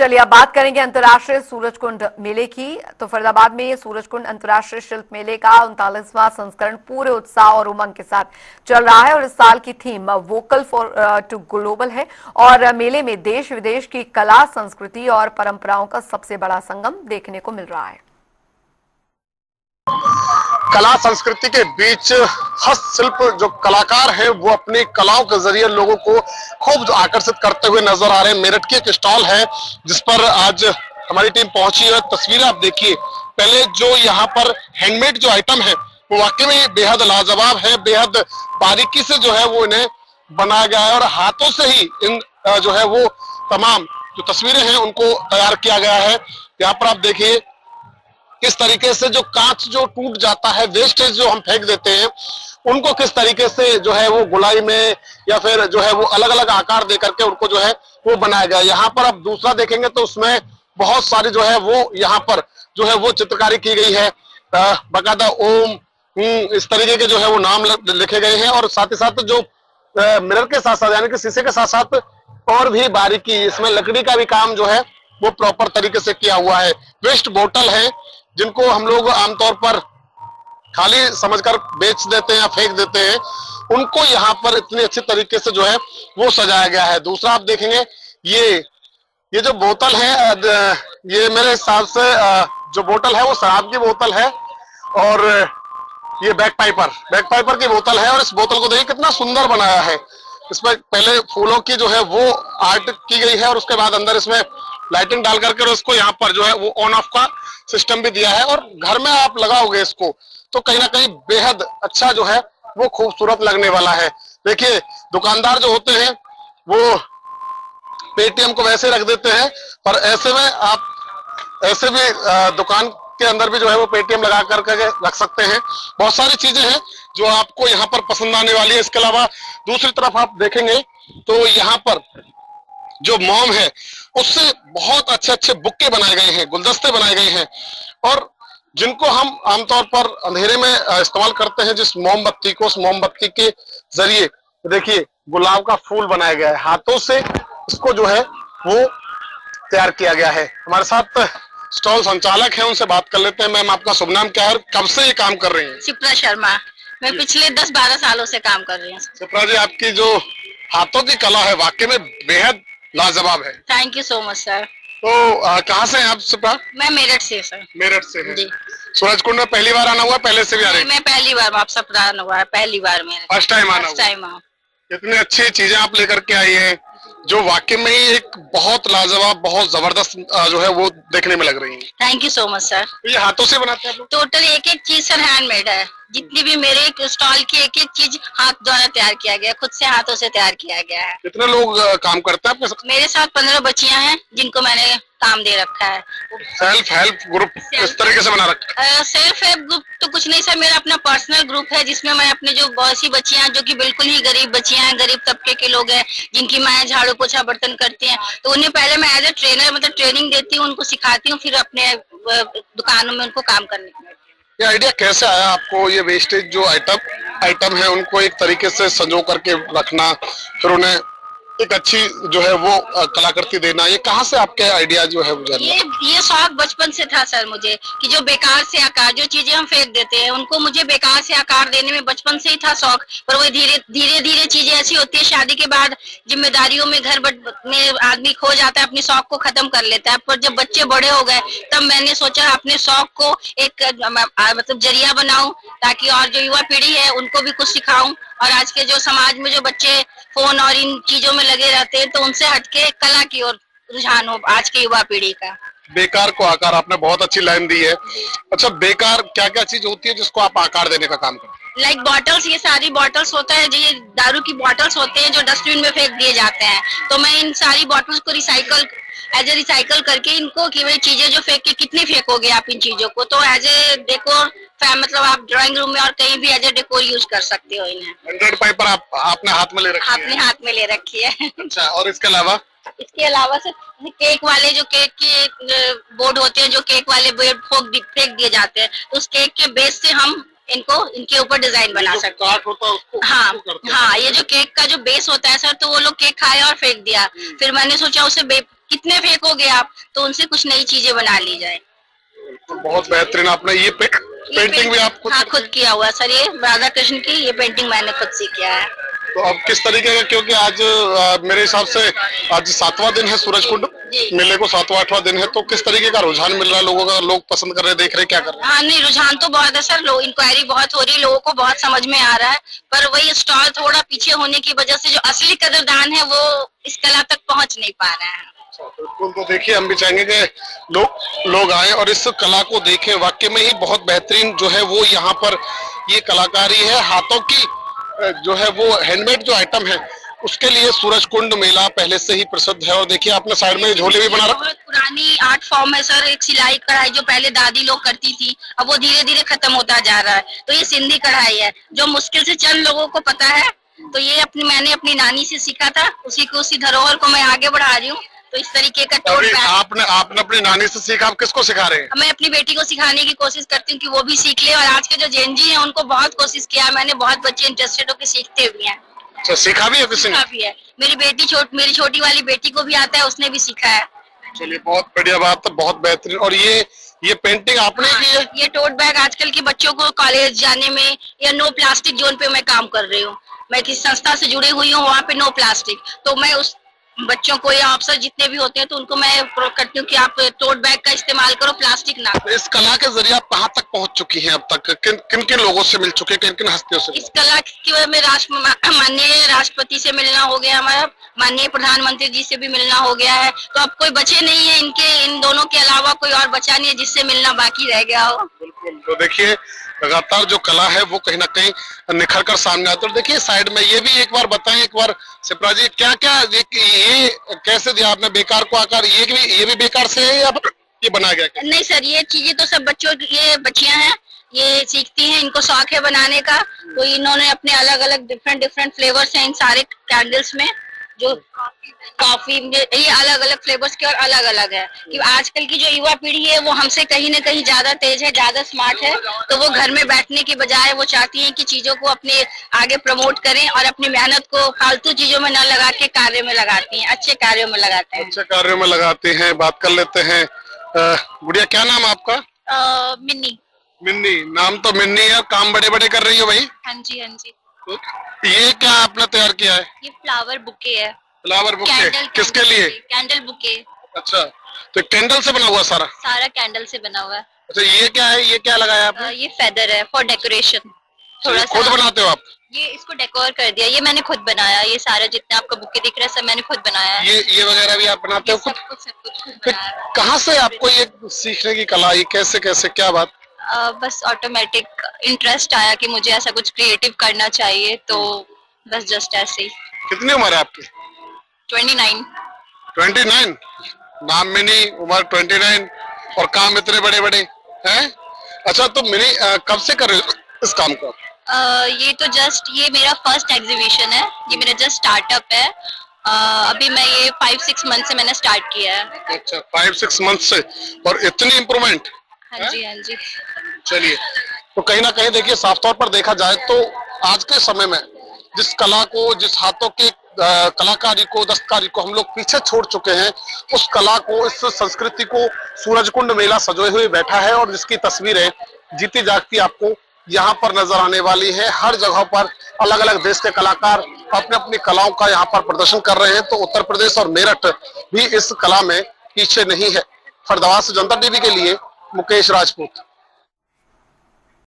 चलिए अब बात करेंगे अंतर्राष्ट्रीय सूरजकुंड मेले की। तो फरीदाबाद में सूरजकुंड अंतर्राष्ट्रीय शिल्प मेले का 39वां संस्करण पूरे उत्साह और उमंग के साथ चल रहा है और इस साल की theme vocal for to global है और मेले में देश विदेश की कला, संस्कृति और परंपराओं का सबसे बड़ा संगम देखने को मिल रहा है। कला संस्कृति के बीच हस्तशिल्प जो कलाकार हैं वो अपनी कलाओं के जरिए लोगों को खूब आकर्षित करते हुए नजर आ रहे हैं। मेरठ की एक स्टॉल है जिस पर आज हमारी टीम पहुंची है। तस्वीरें आप देखिए, पहले जो यहाँ पर हैंडमेड जो आइटम है वो वाकई में बेहद लाजवाब है, बेहद बारीकी से जो है वो इन्हें बनाया गया है और हाथों से ही इन जो है वो तमाम जो तस्वीरें हैं उनको तैयार किया गया है। यहाँ पर आप देखिए किस तरीके से जो कांच जो टूट जाता है, वेस्टेज जो हम फेंक देते हैं, उनको किस तरीके से जो है वो गुलाई में या फिर जो है वो अलग अलग आकार दे करके उनको जो है वो बनाया गया। यहाँ पर आप दूसरा देखेंगे तो उसमें बहुत सारी जो है वो यहाँ पर जो है वो चित्रकारी की गई है, बाकायदा ओम इस तरीके के जो है वो नाम लिखे गए हैं और साथ ही साथ जो मिरर के साथ साथ यानी कि शीशे के साथ साथ और भी बारीकी, इसमें लकड़ी का भी काम जो है वो प्रॉपर तरीके से किया हुआ है। वेस्ट बोतल है जिनको हम लोग आमतौर पर खाली समझकर बेच देते हैं या फेंक देते हैं, उनको यहाँ पर इतनी अच्छी तरीके से जो है वो सजाया गया है। दूसरा आप देखेंगे ये जो बोतल है, ये मेरे हिसाब से जो बोतल है वो शराब की बोतल है और ये बैक पाइपर की बोतल है और इस बोतल को देखिए कितना सुंदर बनाया है। इसमें पहले फूलों की जो है वो आर्ट की गई है और उसके बाद अंदर इसमें लाइटिंग डाल करके और उसको यहाँ पर जो है वो ऑन ऑफ का सिस्टम भी दिया है और घर में आप लगाओगे इसको तो कहीं ना कहीं बेहद अच्छा जो है वो खूबसूरत लगने वाला है। देखिए दुकानदार जो होते हैं वो पेटीएम को वैसे रख देते हैं, पर ऐसे में आप ऐसे भी दुकान के अंदर भी जो है वो पेटीएम लगा करके रख सकते हैं। बहुत सारी चीजें हैं जो आपको यहाँ पर पसंद आने वाली है। इसके अलावा दूसरी तरफ आप देखेंगे तो यहाँ पर जो मोम है उससे बहुत अच्छे अच्छे बुक्के बनाए गए हैं, गुलदस्ते बनाए गए हैं और जिनको हम आमतौर पर अंधेरे में इस्तेमाल करते हैं, जिस मोमबत्ती को, उस मोमबत्ती के जरिए देखिए गुलाब का फूल बनाया गया है, हाथों से इसको जो है वो तैयार किया गया है। हमारे साथ स्टॉल संचालक है, उनसे बात कर लेते हैं। मैम आपका शुभ नाम क्या है और कब से ये काम कर रही हैं? शिप्रा शर्मा। मैं पिछले 10-12 सालों से काम कर रही हूँ। शिप्रा जी, आपकी जो हाथों की कला है वाकई में बेहद लाजवाब है। Thank you so much sir. तो कहाँ से हैं आप शिप्रा? मैं मेरठ से सर। मेरठ से हैं जी। सूरजकुंड में पहली बार आना हुआ, पहले से भी आ रहे हैं? मैं पहली बार, आप सब आना हुआ है, पहली बार मेरे फर्स्ट टाइम आना हुआ। इतनी अच्छी चीजें आप लेकर के आई हैं जो वाकई में ही एक बहुत लाजवाब, बहुत जबरदस्त जो है वो देखने में लग रही है। Thank you so much sir. ये हाथों से बनाते हैं आप लोग? टोटल एक एक चीज सर हैंडमेड है। जितनी भी मेरे स्टॉल की एक एक चीज हाथ द्वारा तैयार किया गया, खुद से हाथों से तैयार किया गया है। कितने लोग काम करते हैं आपके साथ? मेरे साथ 15 बच्चियां हैं जिनको मैंने काम दे रखा है। सेल्फ हेल्प ग्रुप इस तरीके से बना रखा है? सेल्फ हेल्प ग्रुप तो कुछ नहीं सर, मेरा अपना पर्सनल ग्रुप है जिसमें मैं अपने जो बहुत सी बच्चियां जो कि बिल्कुल ही गरीब बच्चियां हैं, गरीब तबके के लोग हैं, जिनकी माएं झाड़ू पोछा बर्तन करती हैं, तो उन्हें पहले मैं एज ए ट्रेनर मतलब ट्रेनिंग देती हूँ, उनको सिखाती हूँ, फिर अपने दुकानों में उनको काम करने के लिए। ये आइडिया कैसे आया आपको, ये वेस्टेज जो आइटम है उनको एक तरीके से संजो करके रखना, फिर उन्हें एक अच्छी जो है वो कलाकृति देना, ये कहाँ से आपके आइडिया जो है वो? ये शौक बचपन से था सर मुझे कि जो बेकार से आकार, जो चीजें हम फेंक देते हैं उनको मुझे बेकार से आकार देने में बचपन से ही था शौक। पर वो धीरे चीजें ऐसी होती है, शादी के बाद जिम्मेदारियों में घर में आदमी खो जाता है, अपने शौक को खत्म कर लेता है। पर जब बच्चे बड़े हो गए तब मैंने सोचा अपने शौक को एक मतलब जरिया बनाऊं ताकि और जो युवा पीढ़ी है उनको भी कुछ सिखाऊं। और आज के जो समाज में जो बच्चे फोन और इन चीजों में लगे रहते हैं तो उनसे हटके कला की ओर रुझान हो आज की युवा पीढ़ी का। बेकार को आकार, आपने बहुत अच्छी लाइन दी है। अच्छा, बेकार क्या क्या चीज होती है जिसको आप आकार देने का काम करते हैं? लाइक बॉटल्स, ये सारी बॉटल्स होता है, ये दारू की बॉटल्स होते हैं जो डस्टबिन में फेंक दिए जाते हैं, तो मैं इन सारी बॉटल्स को रिसाइकल करके इनको कि भाई चीजें जो फेंक के कितनी फेंकोगे आप इन चीजों को, तो एज ए डेकोर मतलब आप ड्राइंग रूम में और कहीं भी एज ए डेकोर यूज कर सकते हो इन्हें। 100 पाइपर आपने हाथ में ले रखी है? अपने हाथ में ले रखी है। अच्छा, और इसके अलावा सर केक वाले जो केक के बोर्ड होते हैं, जो केक वाले बोर्ड फेंक दिए जाते हैं, तो उस केक के बेस से हम इनके ऊपर डिजाइन बना सकते हैं। हाँ, ये जो केक का जो बेस होता है सर, तो वो लोग केक खाए और फेंक दिया, फिर मैंने सोचा उसे कितने फेंकोगे आप, तो उनसे कुछ नई चीजें बना ली जाए। बहुत बेहतरीन। आपने ये पेंटिंग भी आप खुद हाँ, खुद किया हुआ सर, ये राधा कृष्ण की ये पेंटिंग मैंने खुद से किया है। तो अब किस तरीके का, क्योंकि आज मेरे हिसाब से आज 7वां दिन है सूरजकुंड मेले को, 7वां 8वां दिन है, तो किस तरीके का रुझान मिल रहा है लोगों का? लोग पसंद कर रहे हैं, देख रहे हैं, क्या कर रहे हैं? हाँ नहीं, रुझान तो बहुत है सर, लोग इंक्वायरी बहुत हो रही है, लोगों को बहुत समझ में आ रहा है, पर वही स्टॉल थोड़ा पीछे होने की वजह से जो असली कदरदान है वो इस कला तक पहुंच नहीं पा रहे हैं। बिल्कुल। तो देखिए, हम भी चाहेंगे कि लोग आए और इस कला को देखें। वाकई में ही बहुत बेहतरीन जो है वो यहाँ पर ये कलाकारी है, हाथों की जो है वो हैंडमेड जो आइटम है, उसके लिए सूरजकुंड मेला पहले से ही प्रसिद्ध है। और देखिए, आपने साइड में झोले भी बना रखा। बहुत पुरानी आर्ट फॉर्म है सर, एक सिलाई कढ़ाई जो पहले दादी लोग करती थी, अब वो धीरे धीरे खत्म होता जा रहा है। तो ये सिंधी कढ़ाई है जो मुश्किल से चंद लोगों को पता है, तो ये मैंने अपनी नानी से सीखा था, उसी धरोहर को मैं आगे बढ़ा रही हूँ। तो इस तरीके का टोट बैग आपने अपनी नानी से सीखा, आप किसको सिखा रहे हैं? मैं अपनी बेटी को सिखाने की कोशिश करती हूँ कि वो भी सीख ले, और आज के जो जेनजी हैं उनको बहुत कोशिश किया मैंने, बहुत बच्चे इंटरेस्टेड होकर सीखते भी हैं। अच्छा, सीखा भी है किसी ने? सीखा भी है, मेरी छोटी वाली बेटी को भी आता है, उसने भी सीखा है। चलिए, बहुत बढ़िया बात है, बहुत बेहतरीन। और ये पेंटिंग आपने की है? ये टोट बैग आजकल के बच्चों को कॉलेज जाने में या नो प्लास्टिक जोन पे मैं काम कर रही हूँ। मैं किसी संस्था से जुड़ी हुई हूँ, वहाँ पे नो प्लास्टिक, तो मैं उस बच्चों को या अफसर जितने भी होते हैं तो उनको मैं प्रोत्साहित करती हूँ कि आप टोट बैग का इस्तेमाल करो, प्लास्टिक ना करो। इस कला के जरिए आप कहाँ तक पहुँच चुकी हैं अब तक? किन किन लोगों से मिल चुके हैं, किन किन हस्तियों से? इस कला की वजह में माननीय राष्ट्रपति से मिलना हो गया, हमारा माननीय प्रधानमंत्री जी से भी मिलना हो गया है, तो अब कोई बचे नहीं है, इन दोनों के अलावा कोई और बचा नहीं है जिससे मिलना बाकी रह गया हो। बिल्कुल। तो देखिए, लगातार जो कला है वो कहीं ना कहीं निखर कर सामने आती है। और देखिए, साइड में ये भी एक बार बताएं, एक बार शिप्रा जी, क्या क्या ये कैसे दिया आपने बेकार को आकार? ये भी बेकार से है या ये बनाया गया क्या? नहीं सर, ये चीजें तो सब बच्चों की, ये बच्चियां हैं, ये सीखती हैं, इनको शौक है बनाने का, तो इन्होंने अपने अलग अलग डिफरेंट फ्लेवर्स हैं इन सारे कैंडल्स में, जो कॉफी में ये अलग अलग फ्लेवर्स के और अलग अलग है। कि आजकल की जो युवा पीढ़ी है वो हमसे कहीं न कहीं ज्यादा तेज है, ज्यादा स्मार्ट है, तो वो घर में बैठने की बजाय वो चाहती हैं कि चीजों को अपने आगे प्रमोट करें और अपनी मेहनत को फालतू चीजों में न लगा के कार्य में लगाती हैं, अच्छे कार्यों में लगाते हैं। अच्छे कार्यों में लगाते हैं। बात कर लेते हैं। गुड़िया, क्या नाम आपका? मिन्नी। मिन्नी, नाम तो मिन्नी है, काम बड़े बड़े कर रही हो भाई। हाँ जी, हाँ जी। तो ये क्या आपने तैयार किया है? ये फ्लावर बुके है। फ्लावर बुके किसके लिए? Candle bouquet. अच्छा, तो कैंडल से बना हुआ सारा कैंडल से बना हुआ है। अच्छा, ये क्या है? ये क्या लगाया आपने? ये फेदर है फॉर डेकोरेशन। थोड़ा खुद बनाते हो आप? ये इसको डेकोर कर दिया, ये मैंने खुद बनाया, ये सारा जितना आपका बुके दिख रहा है सब मैंने खुद बनाया है। ये वगैरह भी आप बनाते हो खुद? सब कुछ खुद बनाया है। कहाँ से आपको ये सीखने की कला, ये कैसे क्या बात? बस ऑटोमेटिक इंटरेस्ट आया कि मुझे ऐसा कुछ क्रिएटिव करना चाहिए, तो बस जस्ट ऐसे ही। कितनी उम्र है आपकी? 29। 29? नाम मिनी, उम्र 29 और काम इतने बड़े बड़े हैं। अच्छा, तो मिनी कब से कर रहे हो इस काम को? ये तो जस्ट ये मेरा फर्स्ट एग्जीबिशन है, ये मेरा जस्ट स्टार्टअप है। अभी मैं ये 5-6 मंथ से मैंने स्टार्ट किया है। अच्छा, 5-6 मंथ से, और इतनी इम्प्रूवमेंट? हाँ जी, हाँ जी। चलिए, तो कहीं ना कहीं देखिए, साफ तौर पर देखा जाए तो आज के समय में जिस कला को, जिस हाथों के कलाकारी को, दस्तकारी को हम लोग पीछे छोड़ चुके हैं, उस कला को, इस संस्कृति को सूरजकुंड मेला सजोए हुए बैठा है, और जिसकी तस्वीरें जीती जागती आपको यहाँ पर नजर आने वाली है। हर जगह पर अलग अलग देश के कलाकार अपने अपनी कलाओं का यहाँ पर प्रदर्शन कर रहे हैं। तो उत्तर प्रदेश और मेरठ भी इस कला में पीछे नहीं है। फरीदाबाद से जनता टीवी के लिए मुकेश राजपूत।